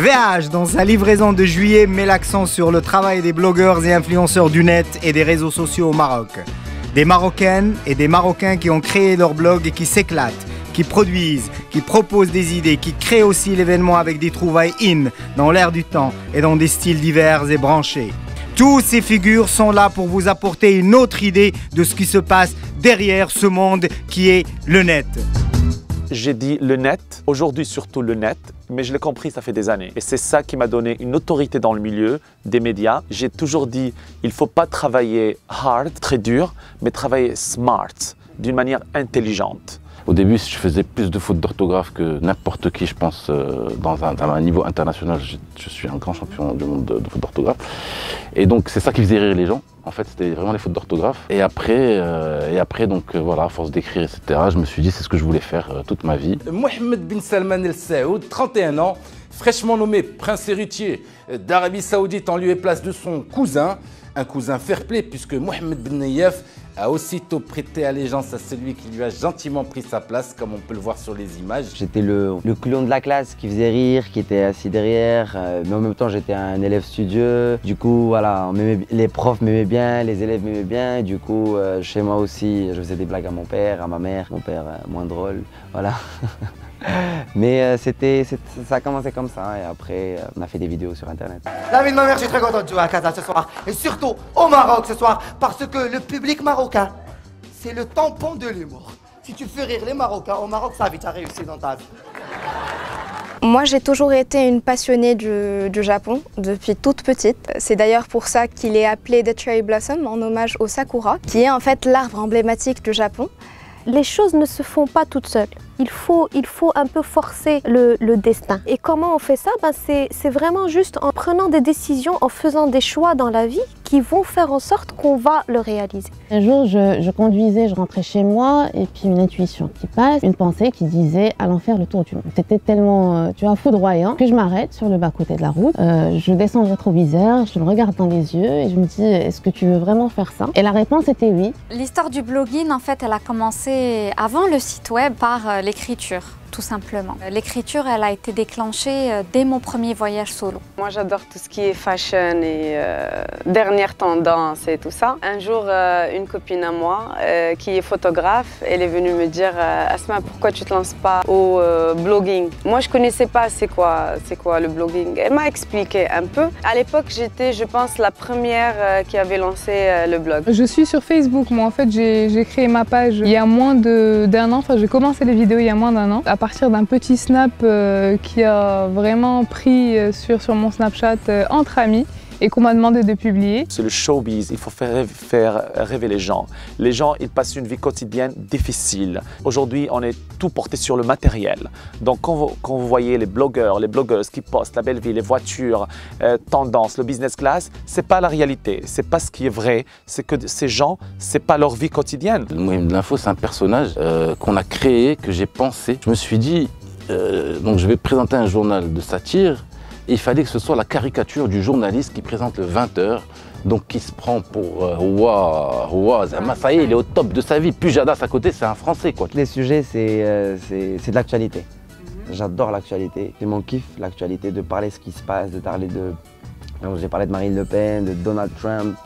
VH, dans sa livraison de juillet, met l'accent sur le travail des blogueurs et influenceurs du net et des réseaux sociaux au Maroc. Des Marocaines et des Marocains qui ont créé leur blog et qui s'éclatent, qui produisent, qui proposent des idées, qui créent aussi l'événement avec des trouvailles in, dans l'air du temps et dans des styles divers et branchés. Tous ces figures sont là pour vous apporter une autre idée de ce qui se passe derrière ce monde qui est le net. J'ai dit le net, aujourd'hui surtout le net, mais je l'ai compris, ça fait des années. Et c'est ça qui m'a donné une autorité dans le milieu des médias. J'ai toujours dit, il ne faut pas travailler hard, très dur, mais travailler smart, d'une manière intelligente. Au début, je faisais plus de fautes d'orthographe que n'importe qui, je pense, dans un niveau international. Je suis un grand champion du monde de fautes d'orthographe. Et donc, c'est ça qui faisait rire les gens. En fait, c'était vraiment les fautes d'orthographe. Et après, donc voilà, à force d'écrire, etc., je me suis dit, c'est ce que je voulais faire toute ma vie. Mohamed bin Salman El Saoud, 31 ans, fraîchement nommé prince héritier d'Arabie Saoudite en lieu et place de son cousin. Un cousin fair-play, puisque Mohamed bin Nayef a aussitôt prêté allégeance à celui qui lui a gentiment pris sa place, comme on peut le voir sur les images. J'étais le clown de la classe qui faisait rire, qui était assis derrière, mais en même temps j'étais un élève studieux. Du coup, voilà, les profs m'aimaient bien, les élèves m'aimaient bien. Et du coup, chez moi aussi, je faisais des blagues à mon père, à ma mère. Mon père, moins drôle, voilà. Mais ça a commencé comme ça et après on a fait des vidéos sur internet. La vie de ma mère, je suis très content de jouer à Casa ce soir et surtout au Maroc ce soir parce que le public marocain, c'est le tampon de l'humour. Si tu fais rire les Marocains au Maroc, ça va vite, tu as réussi dans ta vie. Moi, j'ai toujours été une passionnée du Japon depuis toute petite. C'est d'ailleurs pour ça qu'il est appelé The Cherry Blossom en hommage au sakura, qui est en fait l'arbre emblématique du Japon. Les choses ne se font pas toutes seules. Il faut un peu forcer le destin. Et comment on fait ça? C'est vraiment juste en prenant des décisions, en faisant des choix dans la vie qui vont faire en sorte qu'on va le réaliser. Un jour, je conduisais, je rentrais chez moi et puis une intuition qui passe, une pensée qui disait allons faire le tour du monde. C'était tellement, foudroyant que je m'arrête sur le bas-côté de la route. Je descends le rétroviseur, je me regarde dans les yeux et je me dis est-ce que tu veux vraiment faire ça? Et la réponse était oui. L'histoire du blogging, en fait, elle a commencé avant le site web par l'écriture, tout simplement. L'écriture, elle a été déclenchée dès mon premier voyage solo. Moi, j'adore tout ce qui est fashion et dernière tendance et tout ça. Un jour, une copine à moi, qui est photographe, elle est venue me dire « Asma, pourquoi tu te lances pas au blogging ?» Moi, je connaissais pas c'est quoi le blogging. Elle m'a expliqué un peu. À l'époque, j'étais, je pense, la première qui avait lancé le blog. Je suis sur Facebook, moi. En fait, j'ai créé ma page il y a moins d'un an. Enfin, j'ai commencé les vidéos il y a moins d'un an. À partir d'un petit snap qui a vraiment pris sur mon Snapchat entre amis et qu'on m'a demandé de publier. C'est le showbiz, il faut faire rêver les gens. Les gens, ils passent une vie quotidienne difficile. Aujourd'hui, on est tout porté sur le matériel. Donc quand vous voyez les blogueurs, les blogueuses qui postent la belle vie, les voitures, tendance, le business class, c'est pas la réalité, c'est pas ce qui est vrai. C'est que ces gens, c'est pas leur vie quotidienne. Le Mohamed de l'info, c'est un personnage qu'on a créé, que j'ai pensé. Je me suis dit, donc je vais présenter un journal de satire. Il fallait que ce soit la caricature du journaliste qui présente le 20h, donc qui se prend pour waouh, ça y est, il est au top de sa vie. Pujadas à côté, c'est un Français quoi. Les sujets, c'est de l'actualité. J'adore l'actualité. C'est mon kiff, l'actualité, de parler ce qui se passe, de parler de... J'ai parlé de Marine Le Pen, de Donald Trump.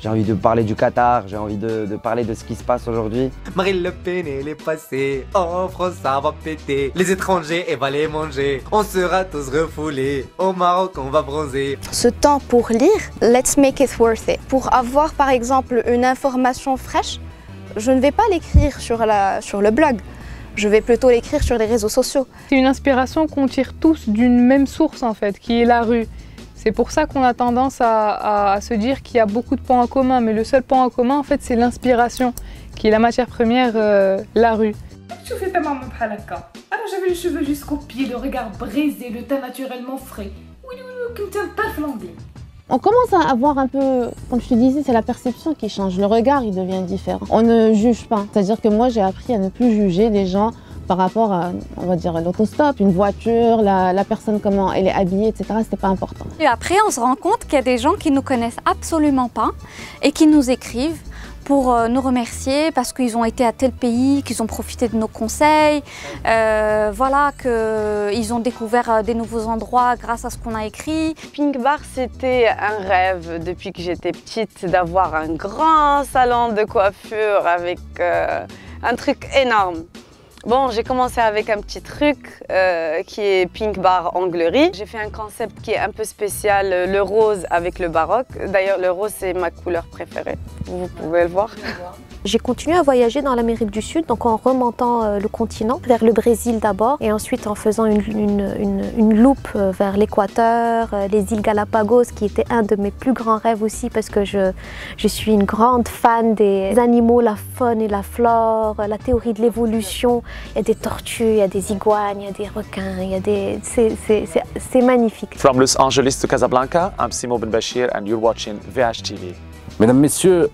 J'ai envie de parler du Qatar, j'ai envie de parler de ce qui se passe aujourd'hui. Marine Le Pen, elle est passée, en France ça va péter. Les étrangers, elle va les manger, on sera tous refoulés. Au Maroc, on va bronzer. Ce temps pour lire, let's make it worth it. Pour avoir par exemple une information fraîche, je ne vais pas l'écrire sur le blog. Je vais plutôt l'écrire sur les réseaux sociaux. C'est une inspiration qu'on tire tous d'une même source en fait, qui est la rue. C'est pour ça qu'on a tendance à se dire qu'il y a beaucoup de points en commun, mais le seul point en commun, en fait, c'est l'inspiration, qui est la matière première, la rue. J'avais les cheveux jusqu'aux pieds, le regard brisé, le teint naturellement frais. On commence à avoir un peu, comme je te disais, c'est la perception qui change, le regard il devient différent. On ne juge pas, c'est-à-dire que moi j'ai appris à ne plus juger les gens par rapport à, on va dire, l'autostop, une voiture, la personne, comment elle est habillée, etc. C'était pas important. Et après, on se rend compte qu'il y a des gens qui ne nous connaissent absolument pas et qui nous écrivent pour nous remercier parce qu'ils ont été à tel pays, qu'ils ont profité de nos conseils, voilà, qu'ils ont découvert des nouveaux endroits grâce à ce qu'on a écrit. Pink Bar, c'était un rêve depuis que j'étais petite d'avoir un grand salon de coiffure avec un truc énorme. Bon, j'ai commencé avec un petit truc qui est Pink Bar Anglerie. J'ai fait un concept qui est un peu spécial, le rose avec le baroque. D'ailleurs, le rose, c'est ma couleur préférée. Vous pouvez le voir. J'ai continué à voyager dans l'Amérique du Sud, donc en remontant le continent, vers le Brésil d'abord, et ensuite en faisant une loupe vers l'Équateur, les îles Galapagos, qui était un de mes plus grands rêves aussi, parce que je suis une grande fan des animaux, la faune et la flore, la théorie de l'évolution. Il y a des tortues, il y a des iguanes, il y a des requins, il y a des... c'est magnifique. From Los Angeles to Casablanca, I'm Simo Ben Bachir and you're watching VH TV. Mesdames, Messieurs,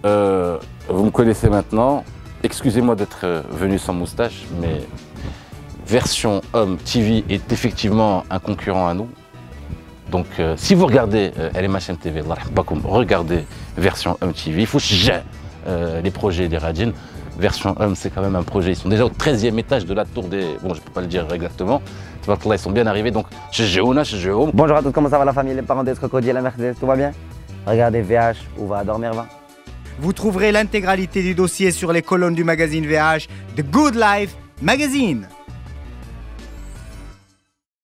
vous me connaissez maintenant. Excusez-moi d'être venu sans moustache, mais Version Homme TV est effectivement un concurrent à nous. Donc, si vous regardez LMHM TV, regardez Version Homme TV. Il faut gérer les projets des Radjin. Version Homme, c'est quand même un projet. Ils sont déjà au 13e étage de la tour des... Bon, je ne peux pas le dire exactement. Ils sont bien arrivés. Donc, bonjour à tous, comment ça va la famille, les parents des crocodiles, la Mercedes, tout va bien? Regardez VH, où va dormir 20. Vous trouverez l'intégralité du dossier sur les colonnes du magazine VH, The Good Life Magazine.